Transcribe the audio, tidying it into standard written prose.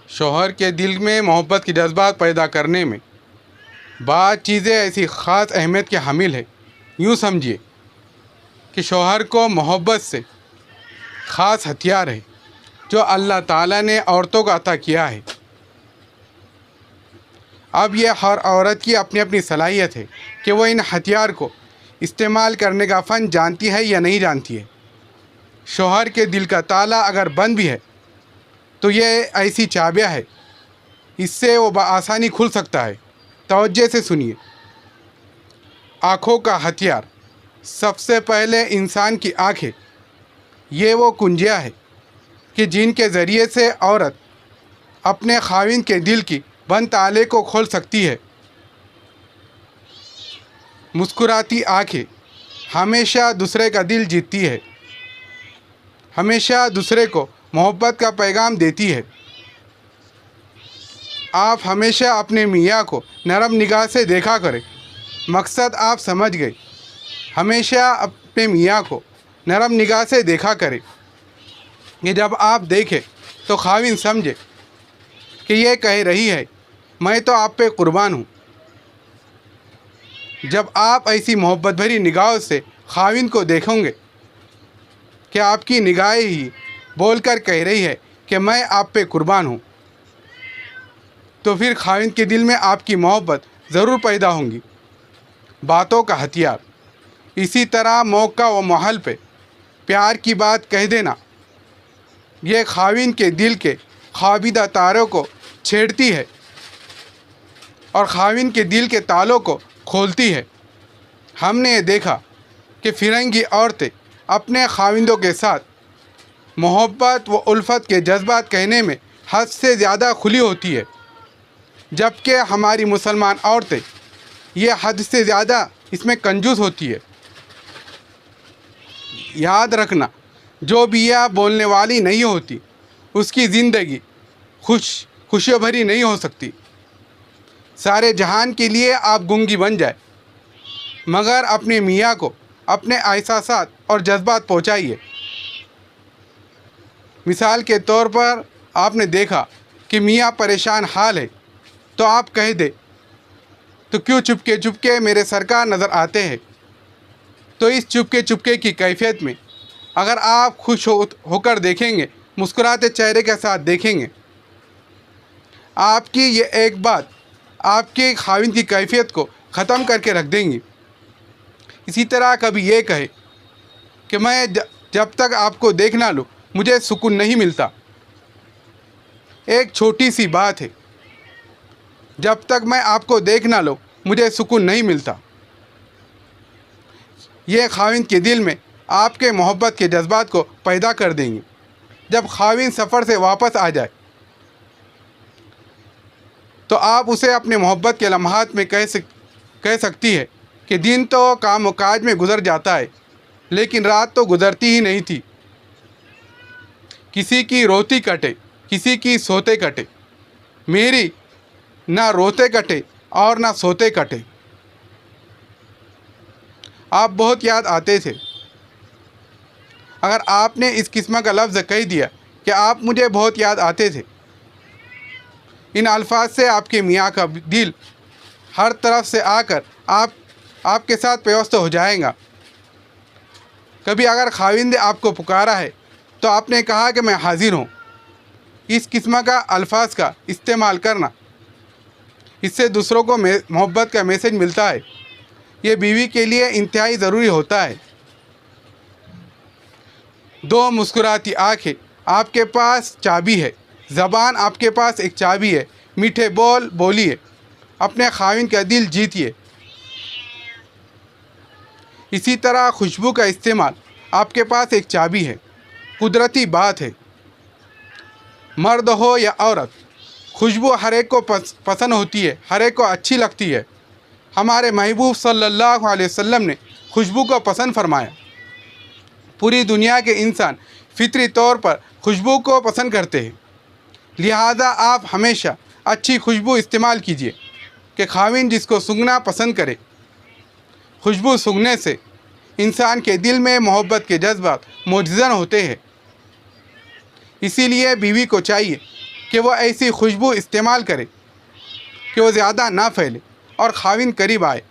شوہر کے دل میں محبت کے جذبات پیدا کرنے میں بعض چیزیں ایسی خاص اہمیت کے حامل ہے۔ یوں سمجھیے کہ شوہر کو محبت سے خاص ہتھیار ہے جو اللہ تعالیٰ نے عورتوں کو عطا کیا ہے۔ اب یہ ہر عورت کی اپنی اپنی صلاحیت ہے کہ وہ ان ہتھیار کو استعمال کرنے کا فن جانتی ہے یا نہیں جانتی ہے۔ شوہر کے دل کا تالا اگر بند بھی ہے تو یہ ایسی چابیاں ہے، اس سے وہ بآسانی کھل سکتا ہے۔ توجہ سے سنیے۔ آنکھوں کا ہتھیار۔ سب سے پہلے انسان کی آنکھیں یہ وہ کنجیاں ہے کہ جن کے ذریعے سے عورت اپنے خاوند کے دل کی بند تالے کو کھول سکتی ہے۔ مسکراتی آنکھیں ہمیشہ دوسرے کا دل جیتتی ہے، ہمیشہ دوسرے کو محبت کا پیغام دیتی ہے۔ آپ ہمیشہ اپنے میاں کو نرم نگاہ سے دیکھا کریں۔ مقصد آپ سمجھ گئے۔ ہمیشہ اپنے میاں کو نرم نگاہ سے دیکھا کریں کہ جب آپ دیکھیں تو خاوند سمجھے کہ یہ کہہ رہی ہے میں تو آپ پہ قربان ہوں۔ جب آپ ایسی محبت بھری نگاہوں سے خاوند کو دیکھیں گے کہ آپ کی نگاہیں ہی بول کر کہہ رہی ہے کہ میں آپ پہ قربان ہوں، تو پھر خاوند کے دل میں آپ کی محبت ضرور پیدا ہوں گی۔ باتوں کا ہتھیار۔ اسی طرح موقع و محل پہ پیار کی بات کہہ دینا یہ خاوند کے دل کے خوابیدہ تاروں کو چھیڑتی ہے اور خاوند کے دل کے تالوں کو کھولتی ہے۔ ہم نے یہ دیکھا کہ فرنگی عورتیں اپنے خاوندوں کے ساتھ محبت و الفت کے جذبات کہنے میں حد سے زیادہ کھلی ہوتی ہے، جبکہ ہماری مسلمان عورتیں یہ حد سے زیادہ اس میں کنجوس ہوتی ہے۔ یاد رکھنا، جو بیویاں بولنے والی نہیں ہوتی اس کی زندگی خوشیوں بھری نہیں ہو سکتی۔ سارے جہان کے لیے آپ گنگی بن جائے مگر اپنے میاں کو اپنے احساسات اور جذبات پہنچائیے۔ مثال کے طور پر آپ نے دیکھا کہ میاں پریشان حال ہے تو آپ کہہ دیں تو کیوں چپکے میرے سرکار نظر آتے ہیں۔ تو اس چپکے کی کیفیت میں اگر آپ خوش ہو کر دیکھیں گے، مسکراتے چہرے کے ساتھ دیکھیں گے، آپ کی یہ ایک بات آپ کے خاوند کی کیفیت کو ختم کر کے رکھ دیں گی۔ اسی طرح کبھی یہ کہے کہ میں جب تک آپ کو دیکھ نہ لوں مجھے سکون نہیں ملتا۔ ایک چھوٹی سی بات ہے، جب تک میں آپ کو دیکھ نہ لوں مجھے سکون نہیں ملتا۔ یہ خاوند کے دل میں آپ کے محبت کے جذبات کو پیدا کر دیں گے۔ جب خاوند سفر سے واپس آ جائے تو آپ اسے اپنے محبت کے لمحات میں کہہ سکتی ہے کہ دن تو کام و کاج میں گزر جاتا ہے لیکن رات تو گزرتی ہی نہیں تھی۔ کسی کی روتی کٹے کسی کی سوتے کٹے، میری نہ روتے کٹے اور نہ سوتے کٹے۔ آپ بہت یاد آتے تھے۔ اگر آپ نے اس قسم کا لفظ کہہ دیا کہ آپ مجھے بہت یاد آتے تھے، ان الفاظ سے آپ کے میاں کا دل ہر طرف سے آ کر آپ کے ساتھ پیوستہ ہو جائے گا۔ کبھی اگر خاوند نے آپ کو پکارا ہے تو آپ نے کہا کہ میں حاضر ہوں۔ اس قسم کا الفاظ کا استعمال کرنا، اس سے دوسروں کو محبت کا میسج ملتا ہے۔ یہ بیوی کے لیے انتہائی ضروری ہوتا ہے۔ دو مسکراتی آنکھیں آپ کے پاس چابی ہے، زبان آپ کے پاس ایک چابی ہے۔ میٹھے بول بولیے، اپنے خاوند کا دل جیتیے۔ اسی طرح خوشبو کا استعمال آپ کے پاس ایک چابی ہے، قدرتی بات ہے۔ مرد ہو یا عورت، خوشبو ہر ایک کو پسند ہوتی ہے، ہر ایک کو اچھی لگتی ہے۔ ہمارے محبوب صلی اللہ علیہ وسلم نے خوشبو کو پسند فرمایا۔ پوری دنیا کے انسان فطری طور پر خوشبو کو پسند کرتے ہیں، لہذا آپ ہمیشہ اچھی خوشبو استعمال کیجیے کہ خاوند جس کو سونگھنا پسند کرے۔ خوشبو سونگھنے سے انسان کے دل میں محبت کے جذبات موجزن ہوتے ہیں۔ اسی لیے بیوی کو چاہیے کہ وہ ایسی خوشبو استعمال کرے کہ وہ زیادہ نہ پھیلے اور خاوند قریب آئے